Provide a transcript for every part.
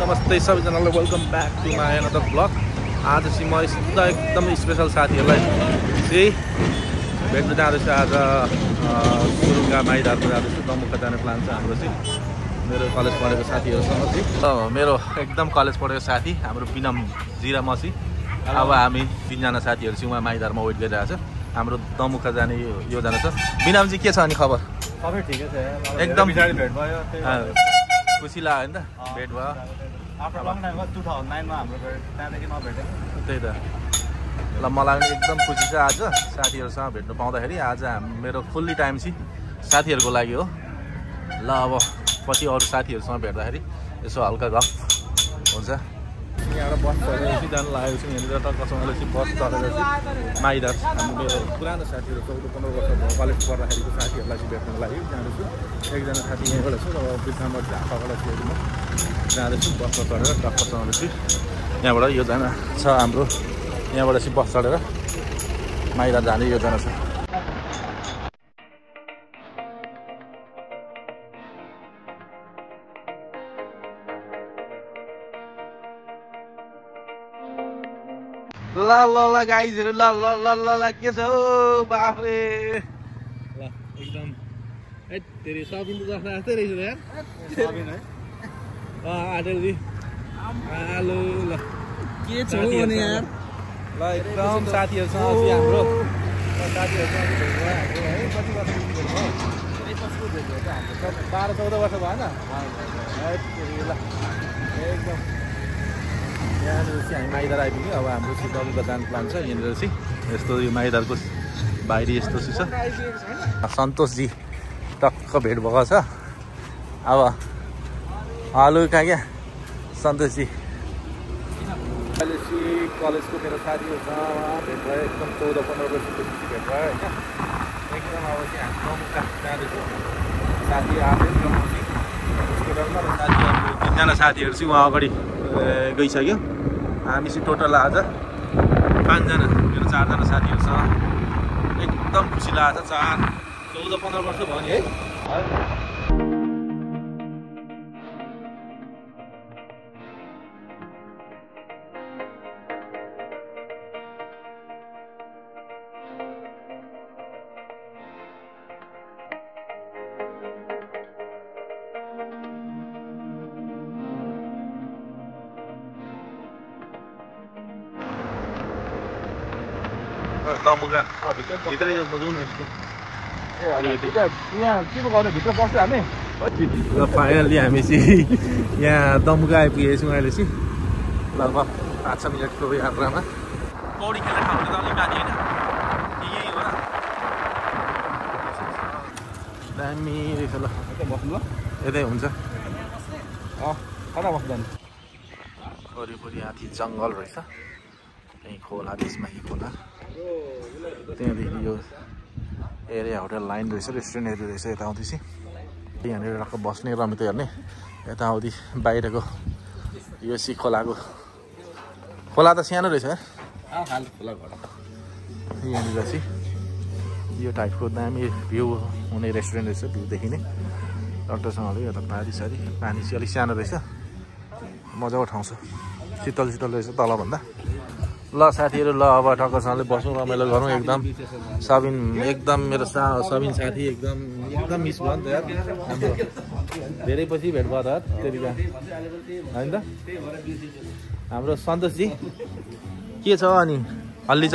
नमस्ते सबैजनालाई welcome back to my another blog. आज चाहिँ म एकदम स्पेसल साथीहरूलाई चाहिँ भेट्न जाँदैछु। आज सुरुङगा माइदारमा जाँदैछु। दमुका जाने प्लान छ हाम्रो चाहिँ मेरो कलेज पढेको साथीहरूसँग चाहिँ। मेरो एकदम कलेज पढेको साथी हाम्रो बिनम जिरा मसी। अब हामी 3 जना साथीहरू चाहिँ उहाँ माइदारमा वेट गरिरहेको छ। हाम्रो दमुका जाने योजना छ। बिनमजी के छ अनि खबर? सबै ठिकै छ एकदम भेट भयो खुसी लाग्यो नि त भेट भयो। आफ्टर लङ टाइममा 2009 मा हाम्रो त्यहाँदेखि नभेटेको। त्यही त ल मलाई पनि एकदम खुसी छ आज साथीहरूसँग भेट्नु पाउँदाखेरि। आज मेरो फुल्ली टाइम चाहिँ साथीहरूको लागि हो। ल अब पछि अरू साथीहरूसँग भेट्दाखेरि यसो हल्का गफ हुन्छ। यहाँबाट बस चढेपछि जानु लागेको छु। यहाँनिर टक्कसँगले चाहिँ बस चढेर चाहिँ माइदार हाम्रो मेरो पुरानो साथीहरू 14-15 वर्ष भयो कलेज पढ्दाखेरिको साथीहरूलाई चाहिँ भेट्नुको लागि जाँदैछु। एकजना साथी यहाँबाट छु र बिचमा झापाबाट चाहिँ म जाँदैछु बसमा चढेर टक्कसँगले चाहिँ यहाँबाट योजना छ हाम्रो। यहाँबाट चाहिँ बस चढेर माइदार जाने योजना छ। ल गाइजहरु ल के छ हौ बाफरे। ल एकदम तेरी सबिन त जस्तो जस्तै रहेछ यार। सबिन है आटेल जी हेलो। ल के छ नि यार। ल एकदम साथीहरुसँग चाहिँ हाम्रो साथीहरुसँग भेट भयो हाम्रो है। कति वर्ष भेट भयो? 12-14 वर्ष भएन। ल एकदम यहाँनिर चाहिँ हामी माइदार आइपुग्यो। अब हाम्रो चाहिँ दमुका जाने प्लान छ। यहाँनिर चाहिँ यस्तो यो माइदारको बाहिरी यस्तो चाहिँ छ। सन्तोषजी टक्क भेट भएको छ। अब हेलो कहाँ क्या सन्तोषजी? अहिले चाहिँ कलेजको मेरो साथीहरूसँग भेट भयो। एकदम 14-15 वर्षपछि भेट भयो होइन। एकदम अब चाहिँ हामी दमुका जाँदैछौँ। साथी आफै स्कुटरमा र साथीहरू 3 जना साथीहरू चाहिँ उहाँ अगाडि गइसक्यो। हामी चाहिँ टोटल आज 5 जना मेरो 4 जना साथीहरूसँग एकदम खुसी लागेको छ। 14-15 वर्ष भयो नि है। दमुका भित्रै जाउँ न यस्तो। यहाँ के गर्ने भित्र बस्छ हामी। ल फाइनल्ली हामी चाहिँ यहाँ दमुका आइपुगेको छौँ अहिले चाहिँ। लगभग 5 मिनटको यात्रामा पौडी खेल्ने ठाउँ त अलिक माथि होइन यही हो र। दामी रहेछ। ल बस्नु ल यतै हुन्छ। कता बस्दैन वरिपरि हात्ती जङ्गल रहेछ। त्यहीँ खोला त्यसमाथि खोला। त्यहाँदेखि यो एरिया होटल लाइन रहेछ रेस्टुरेन्टहरू रहेछ यताउति चाहिँ। यहाँनिर टक्क बस्ने रमिता हेर्ने यताउति बाहिरको यो चाहिँ खोला त सानो रहेछ यहाँनिर चाहिँ यो टाइपको दामी भ्यू हुने रेस्टुरेन्ट रहेछ। भ्यू देखिने डक्टरसँगले यता पानी चाहिँ अलिक सानो रहेछ। मजाको ठाउँ छ शीतल रहेछ तलभन्दा। ल साथीहरू ल अब टक्कसँगले बसौँ रमाइलो गरौँ एकदम। सबिन एकदम मेरो सबिन साथी एकदम मिस भयो नि त यार। हाम्रो धेरै पछि भेट भयो त त्यतिका होइन त। हाम्रो सन्तोषजी के छ अनि हल्ली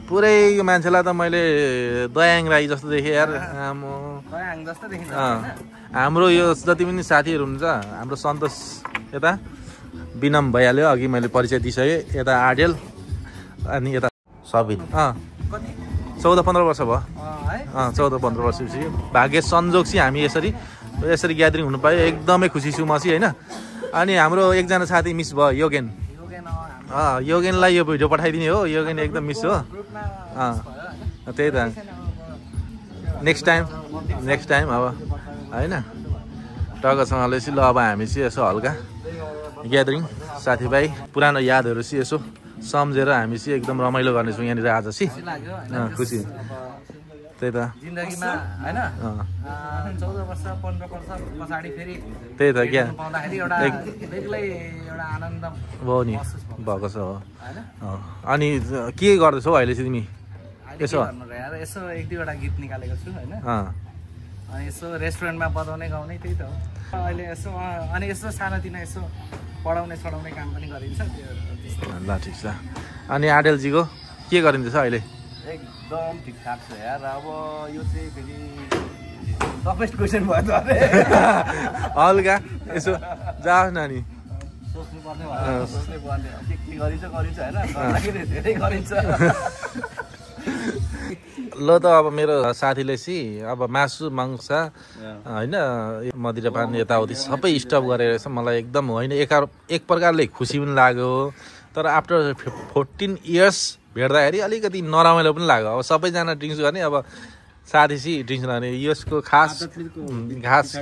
पुरै यो मान्छेलाई त मैले दयाङ राई जस्तो देखेँ यार। हाम्रो यो जति पनि साथीहरू हुनुहुन्छ हाम्रो सन्तोष यता बिनम भइहाल्यो अघि मैले परिचय दिइसकेँ। यता आडेल अनि यता सबिन 14-15 वर्ष भयो। 14-15 वर्षपछि भाग्य संजोग चाहिँ हामी यसरी ग्यादरिङ हुनु पायो। एकदमै खुसी छु म चाहिँ होइन। अनि हाम्रो एकजना साथी मिस भयो योगेनलाई यो भिडियो पठाइदिने हो। योगेन एकदम मिस हो। त्यही त नेक्स्ट टाइम अब होइन टक्कसँगले चाहिँ। ल अब हामी चाहिँ यसो हल्का ग्यादरिङ साथीभाइ पुरानो यादहरू चाहिँ यसो सम्झेर हामी चाहिँ एकदम रमाइलो गर्नेछौँ यहाँनिर आज चाहिँ। खुसी त्यही त जिन्दगीमा हैन 14 वर्ष 15 वर्ष पछाडि फेरि त्यही त क्या पाउँदाखेरि एउटा बेग्लै एउटा आनन्द भयो नि भएको छ हो अनि के गर्दैछौ अहिले चाहिँ तिमी यसो यार यसो एक दुईवटा गीत निकालेको छु हैन अनि यसो रेस्टुरेन्टमा बजाउने गाउने त्यही त हो अहिले यसो अनि यसो सानोतिनो यसो पढाउने काम पनि गरिन्छ ल ठिक छ अनि आडेलजीको के गरिँदैछ अहिले एकदम ठिकठाक छ यार अब यो चाहिँ फेरि टफेस्ट क्वेसन भयो त अरे हल्का यसो जाओस् नानी सोच्नुपर्ने भयो सोच्नै पर्ने के गरिन्छ हैन गर्दाखेरि धेरै गरिन्छ ल त अब मेरो साथीले अब मासु मांस होइन मदिरापान यताउति सबै स्टप गरेर मलाई एकदम होइन एक प्रकारले खुसी पनि लाग्यो तर आफ्टर 14 इयर्स भेट्दाखेरि अलिकति नरमाइलो पनि लाग्यो अब सबैजना ड्रिङ्क्स गर्ने अब साथी ड्रिङ्क्स गर्ने यसको खास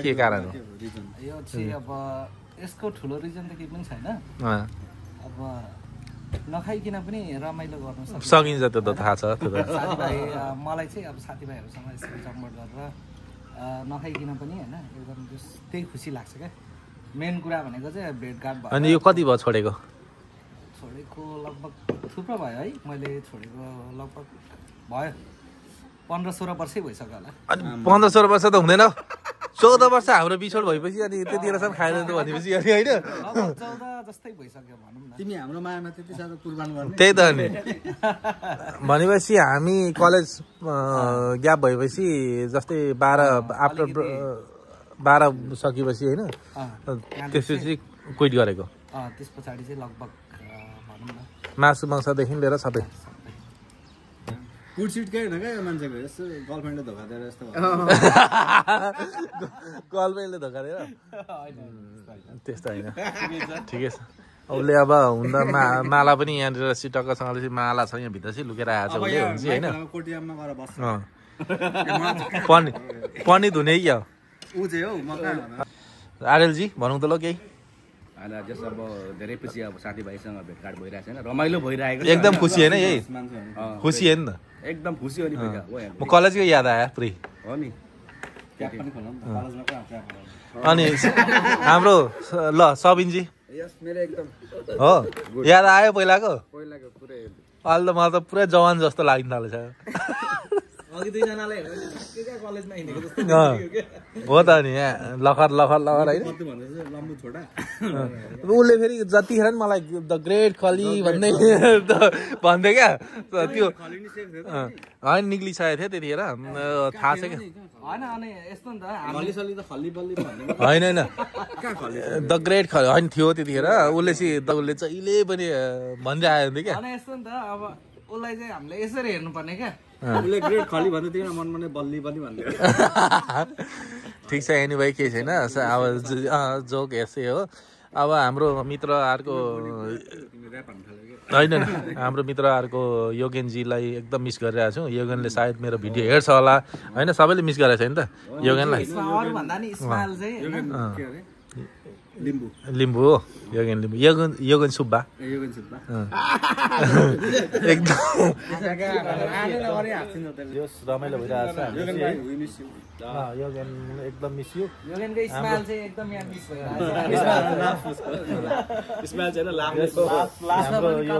के कारण हो यो चाहिँ अब यसको ठुलो रिजन त केही पनि छैन अब नखाइकन पनि रमाइलो गर्न सकिन्छ त्यो त थाहा छ त्यो त साथीभाइ मलाई चाहिँ अब साथीभाइहरूसँग यसरी जमट गरेर नखाइकन पनि होइन एकदम त्यही खुसी लाग्छ क्या मेन कुरा भनेको चाहिँ भेटघाट भयो अनि यो कति भयो छोडेको लगभग थुप्रो भयो है मैले छोडेको लगभग भयो 15-16 वर्षै भइसक्यो होला अनि 15-16 वर्ष त हुँदैन 14 वर्ष हाम्रो बिछोड भएपछि अनि त्यतिखेरसम्म खाएन त भनेपछि अनि होइन 14 जस्तै भइसक्यो भनौँ न तिमी हाम्रो मायामा त्यति साह्रो कुर्बान गर्ने त्यही त नि भनेपछि हामी कलेज ग्याप भएपछि जस्तै 12 आफ्टर 12 सकेपछि होइन त्यसपछि क्विट गरेको त्यस पछाडि चाहिँ लगभग भनौँ न मासु मांसदेखि लिएर सबै फुड सिट केही होइन क्या यो मान्छेको यस्तो गर्लफ्रेन्डले धोका दिएर यस्तो गर्लफ्रेन्डले धोका दिएर त्यस्तो होइन ठिकै छ उसले अब हुँदा माला पनि यहाँनिर सिटक्कसँगले चाहिँ माला छ यहाँभित्र चाहिँ लुकेर आएको छ उसले हुन्छ होइन पनि धुने क्या आरेलजी भनौँ त ल केही होइन जस अब धेरै पछि अब साथीभाइसँग भेटघाट भइरहेको छैन रमाइलो भइरहेको एकदम खुसी होइन यही खुसी हो नि त एकदम खुसी हो नि म कलेजको याद आयो पुरै हो नि अनि हाम्रो ल सबिनजी मेरो एकदम हो याद आयो पहिलाको पुरै अहिले त मलाई त पुरै जवान जस्तो लाग्न थालेछ अघि दुईजनाले कलेजमा हिँडेको जस्तो हो त नि यहाँ लखर होइन उसले फेरि जतिखेर नि मलाई द ग्रेट खली भन्दै भन्थ्यो क्या त्यो होइन निक्लिसकेको थियो त्यतिखेर थाहा छ क्या होइन द ग्रेट खली होइन थियो त्यतिखेर उसले जहिले पनि भन्दै आयो थियो क्या उसलाई चाहिँ हामीले यसरी हेर्नुपर्ने क्या उसले ग्रेट खली भन्दै थियो मनमा नै बल्ली बल्ली भन्दै ठिक छ एनिवे केही छैन अब जोक यस्तै हो अब हाम्रो मित्रहरूको होइन हाम्रो मित्रहरूको योगेनजीलाई एकदम मिस गरिरहेको छु योगेनले सायद मेरो भिडियो हेर्छ होला होइन सबैले मिस गरेको छ नि त योगेनलाई लिम्बू हो योगेन सुब्बा एकदम रमाइलो भइरहेको छ योगेन एकदम मिस यु हाम्रो यो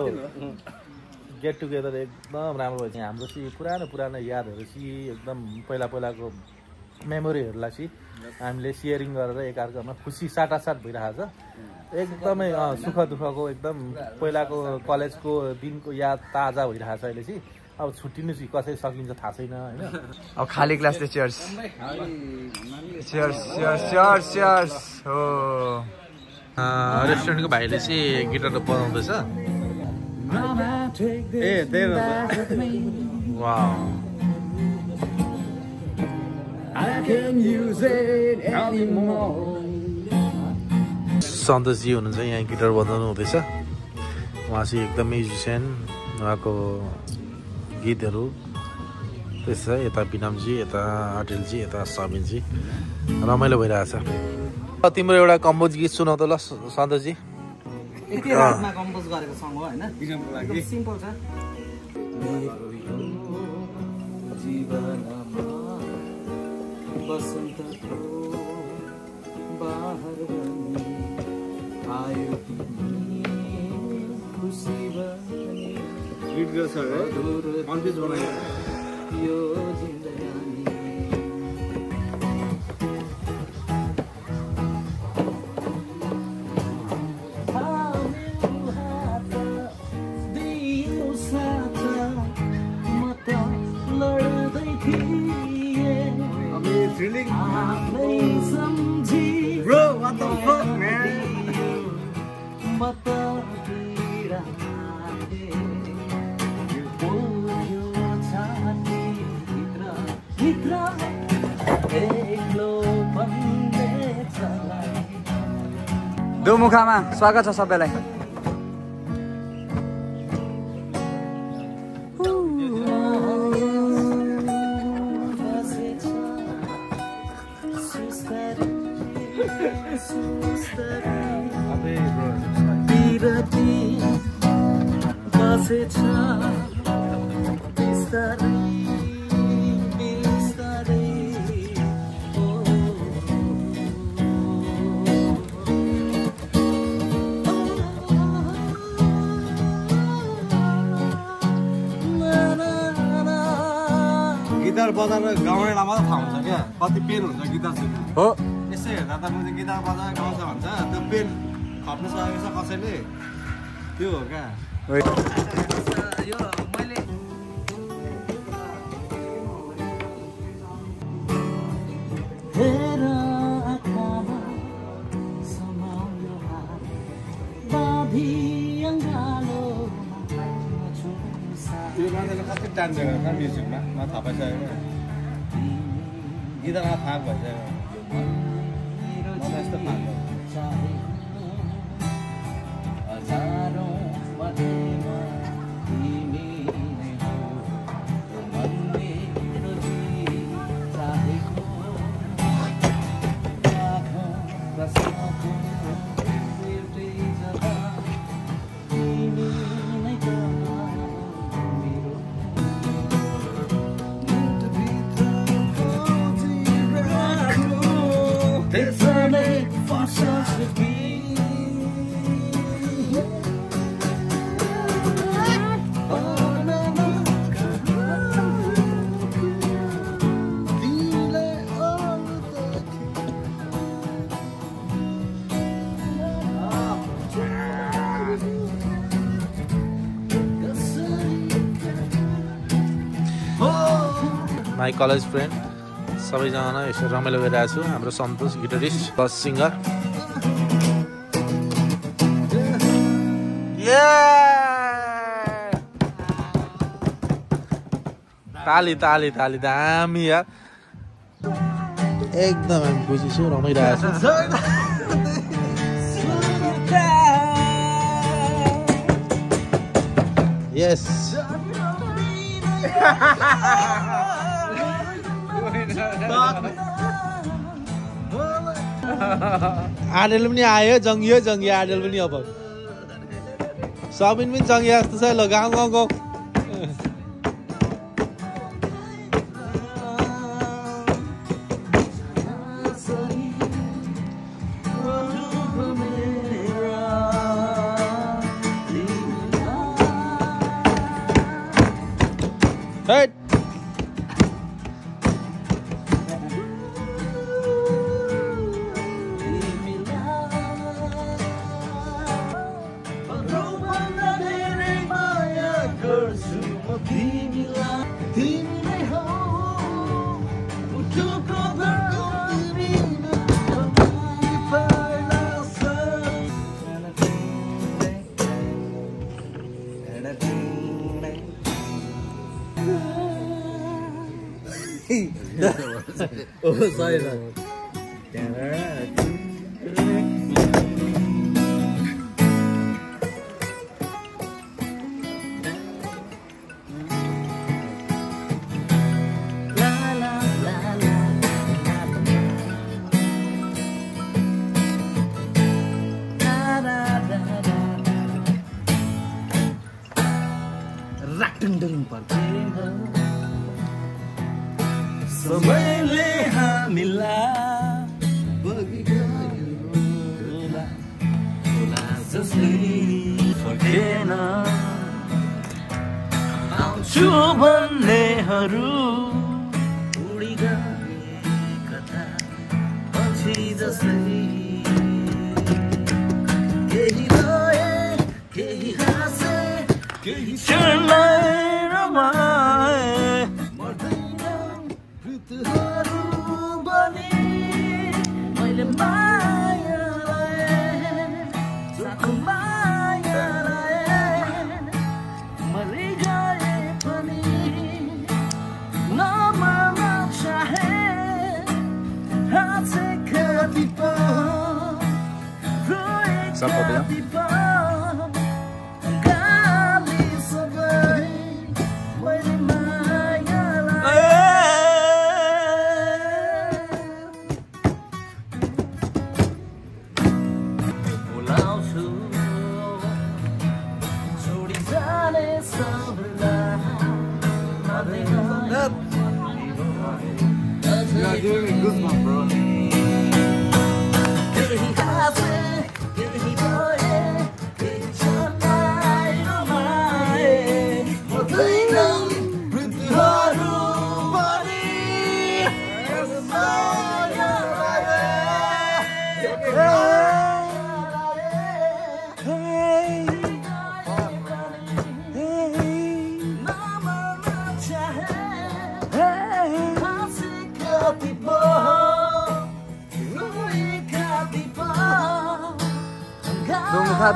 गेट टुगेदर एकदम राम्रो भएछ हाम्रो चाहिँ पुरानो यादहरू चाहिँ एकदम पहिलाको मेमोरीहरूलाई चाहिँ हामीले सेयरिङ गरेर एकअर्कामा खुसी साटासाट भइरहेको छ एकदमै सुख दुःखको एकदम पहिलाको कलेजको दिनको याद ताजा भइरहेको छ अहिले चाहिँ अब छुट्टिनु चाहिँ कसरी सकिन्छ थाहा छैन होइन अब खाली क्लासले चियर्स हो रेस्टुरेन्टको भाइले चाहिँ गिटार बजाउँदैछ सन्तोषजी हुनुहुन्छ यहाँ गिटार बजाउनु हुँदैछ उहाँ चाहिँ एकदम म्युजिसियन उहाँको गीतहरू त्यस्तो छ यता बिनमजी यता अटेलजी यता सबिनजी रमाइलो भइरहेछ तिम्रो एउटा कम्पोज गीत सुनाउ त ल सन्तोषजी कम्पोज गरेको सङ हो होइन सिम्पल छ बसन्तको बाहर बनी आयो तिमी खुसी बनी गीत गर्छ है कन्फ्युज बनायो यो जिन्दगानी Feeling? Bro, what the fuck, man? दोमुखामा स्वागत छ सबैलाई। गिटार बजाएर गाउँलाई मात्र थाहा हुन्छ क्या कति पेन हुन्छ गिटार सिक्नु हो यसै हेर्दा त मैले गिटार बजाएर गाउँछ भन्छ त्यो पेन खप्नु सकेको छ कसैले त्यो हो क्या यो मैले त्यो मान्छेले कति टाइम दिएको छ म्युजिकमा म थाहा पाइसकेको गिटारमा थाहा भइसक्यो म त यस्तो थाहा माई कलेज फ्रेन्ड सबैजना यसो रमाइलो गरिरहेको छु हाम्रो सन्तोष गिटारिस्ट प्लस सिङ्गर ताली ताली ताली दामी यार एकदम हामी खुसी छु रमाइरहेको छु यस आडेल पनि आयो जङ्गियो आडेल पनि अब सबिन पनि जङ्गिया जस्तो छ ल गाउँ गाउँ गाउँ Hey! Oh, sorry. समयले हामी जसले फर्केन आउँछु भन्नेहरू उडी गए कता पछि जसले केही रोए केही हाँसे केही क्षणलाई रमाए मर्दैन ऋतुहरू बने मैले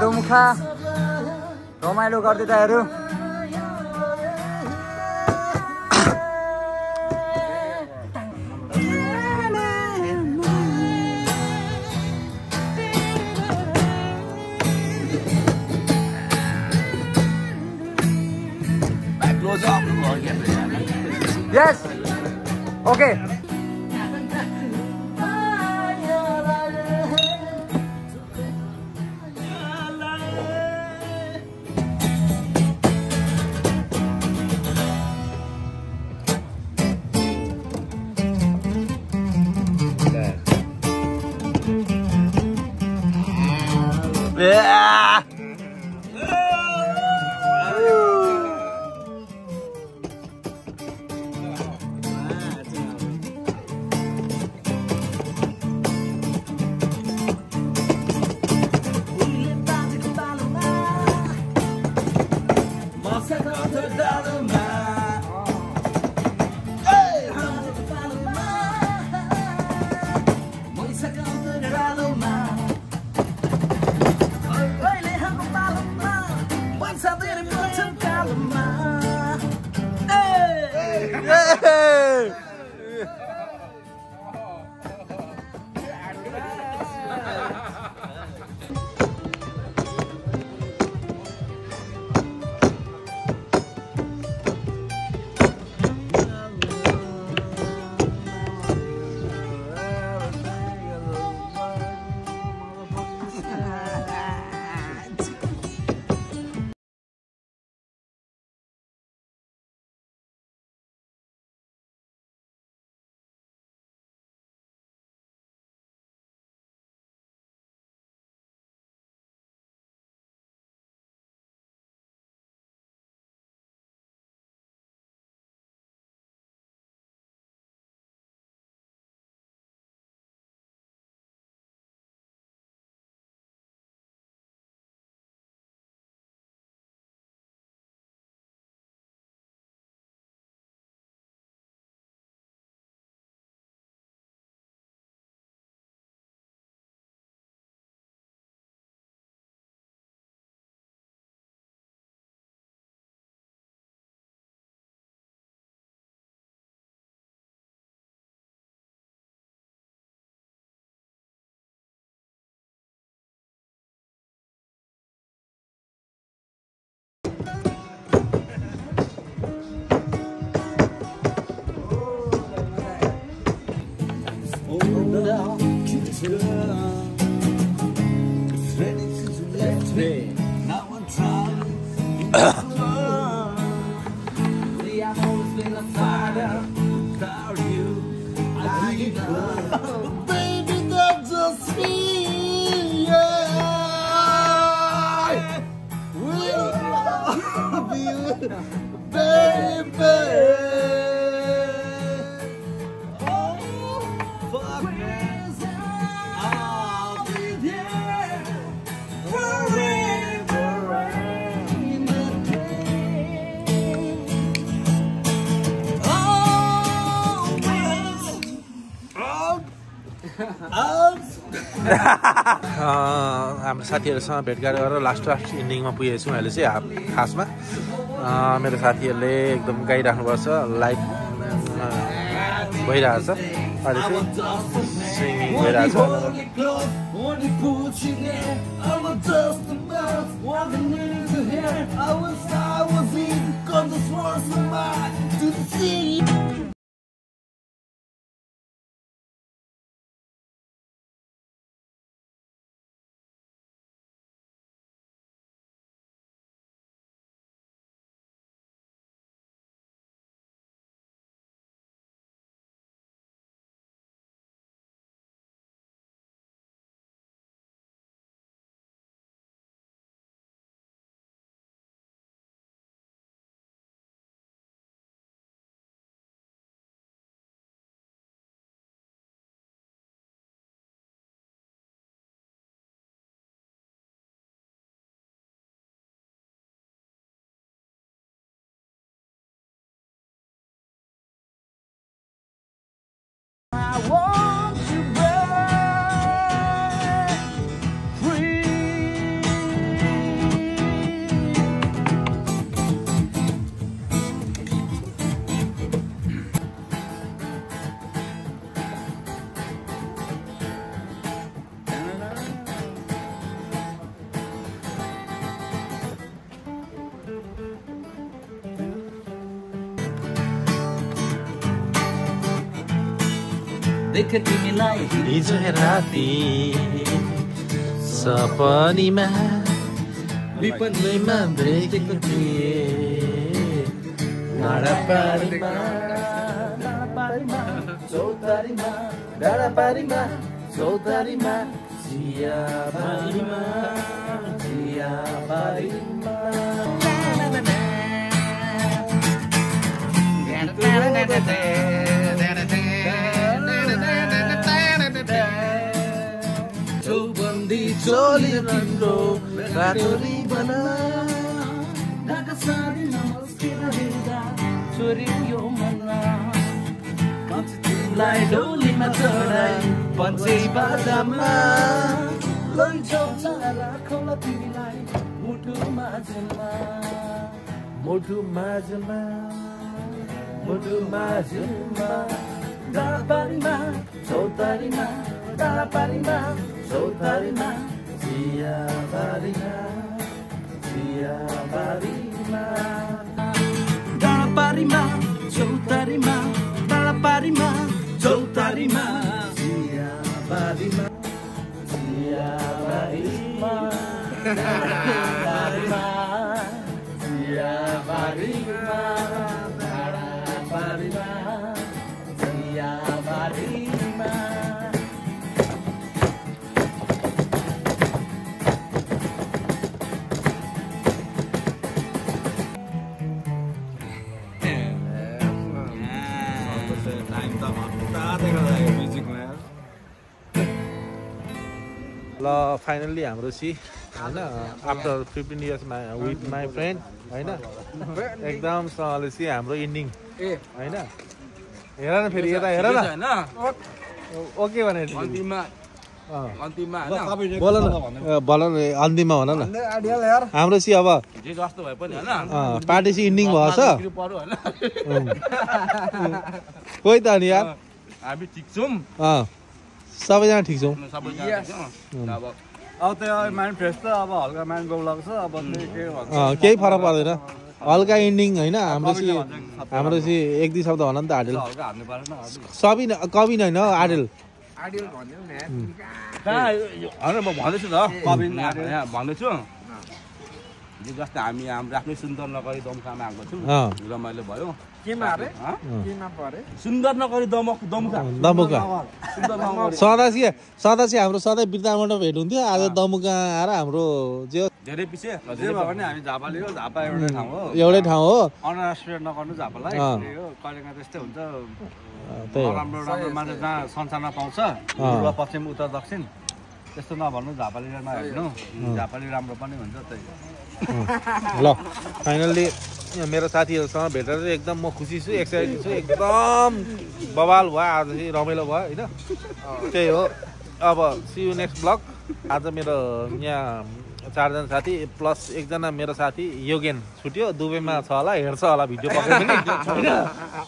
दोमुखा रमाइलो गर्दैताहरू Yes. Okay. Yeah. Baby, that's just me, yeah. baby. Oh, fuck man, I'll be there forever in the day. Always हाम्रो साथीहरूसँग भेटघाट गरेर लास्ट इन्डिङमा पुगेको छौँ अहिले चाहिँ खासमा मेरो साथीहरूले एकदम गाइराख्नुपर्छ लाइभ भइरहेछ अहिले चाहिँ सिङ्गिङ भइरहेछ I want you back free. देख तिमीलाई हिजो राति सपनीमा विपन्नीमा भेटेको थिएँ डाँडापारीमा चौतारीमा डाँडापारीमा चौतारीमा चियाबारीमा चियाबारीमा चौबन्दी चोली तिम्रो रातोरी बना ढाका साडी नमस्केर हेर्दा चोरियो मनमा तिमीलाई डोलीमा चढाई पञ्चे बाजामा लैजाऊ राखौँला तिमीलाई मुटु माझमा मुटु माझमा मुटु माझमा डाँडापारीमा चौतारीमा डाँडापारीमा चौतारीमा चियाबारीमा चियाबारीमा डाँडापारीमा चौतारीमा डाँडापारीमा चौतारीमा चियाबारीमा चियाबारीमा डाँडापारीमा चियाबारीमा डाँडापारीमा चियाबारीमा ल फाइनल्ली हाम्रो सी होइन after 15 years with my friend होइन एकदम सँगले सी हाम्रो इन्डिङ होइन हेर न फेरि यता हेर न ओके भने बोल न अन्तिममा भन न हाम्रो सी अब जस्तो भए पनि होइन पार्टी सी इन्डिङ भएछ कोही त नि यार हामी ठिक छौँ सबैजना ठिक छौँ अब त्यो माइन्ड फ्रेस त अब हल्का माइन्ड गौलाको छ अब केही फरक पर्दैन हल्का इन्डिङ होइन हाम्रो चाहिँ एक दुई शब्द भन नि त आडेल कवि होइन आडेल म भन्दैछु त भन्दैछु जो जस्तै हामी हाम्रो आफ्नै सुन्दर नगरी दमुखामा आएको छौँ रमाइलो भयो केमा अरे केमा परे सुन्दर नगरी दमुखा सदा चाहिँ हाम्रो सधैँ बिर्ताबाट भेट हुन्थ्यो आज दमुका आएर हाम्रो जे धेरै पछि जे भयो भने हामी झापाले हो झापा एउटै ठाउँ हो अनराष्ट्रिय नगर्नु झापालाई त्यही हो कहिलेकाहीँ त्यस्तै हुन्छ राम्रो राम्रो मान्छे जहाँ संसारमा पाउँछ पूर्व पश्चिम उत्तर दक्षिण त्यस्तो नभन्नु झापाली नहेर्नु झापाली राम्रो पनि हुन्छ त्यही ल फाइनल्ली मेरो साथीहरूसँग भेटेर चाहिँ एकदम म खुसी छु एक्साइटेड छु एकदम बवाल भयो आज चाहिँ रमाइलो भयो होइन त्यही हो अब सी यु नेक्स्ट ब्लग आज मेरो यहाँ 4 जना साथी प्लस एकजना मेरो साथी योगेन छुट्यो दुबईमा छ होला हेर्छ होला भिडियो पक्कै पनि होइन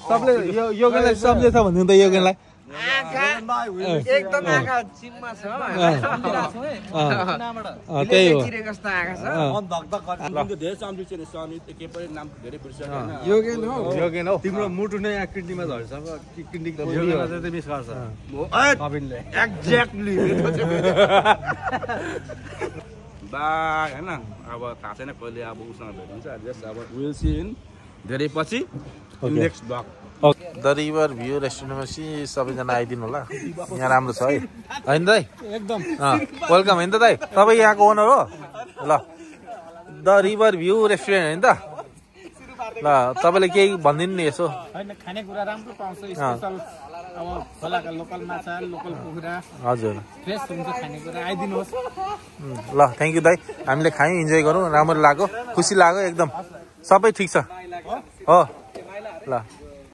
सबले योगेनलाई सम्झे छ भनिदिनु त योगेनलाई एकदम आँखा चिममा छ त्यही हो योगेन हो तिम्रो मुटु नै यहाँ किडनीमा झर्छ किडनी मिस गर्छ कबिनले एक्ज्याक्टली बाई होइन अब थाहा छैन कहिले अब उसँग भेटिन्छ जस्ट अब विल सी इन धेरै पछि next blog the river view रेस्टुरेन्टमा सबैजना आइदिनु होला यहाँ राम्रो छ है होइन दाइ एकदम वेलकम होइन त दाइ तपाईँ यहाँको ओनर हो ल द रिभर भ्यू रेस्टुरेन्ट होइन त ल तपाईँले केही भनिदिनु नि यसो होइन खानेकुरा राम्रो पाउँछ स्पेसल अब खोलाका लोकल माछा लोकल कुखुरा हजुर फ्रेस हुन्छ खानेकुरा आइदिनुहोस् ल थ्याङ्क यू दाइ हामीले खायौँ इन्जोय गरौँ राम्रो लाग्यो खुसी लाग्यो एकदम सबै ठिक छ हो ल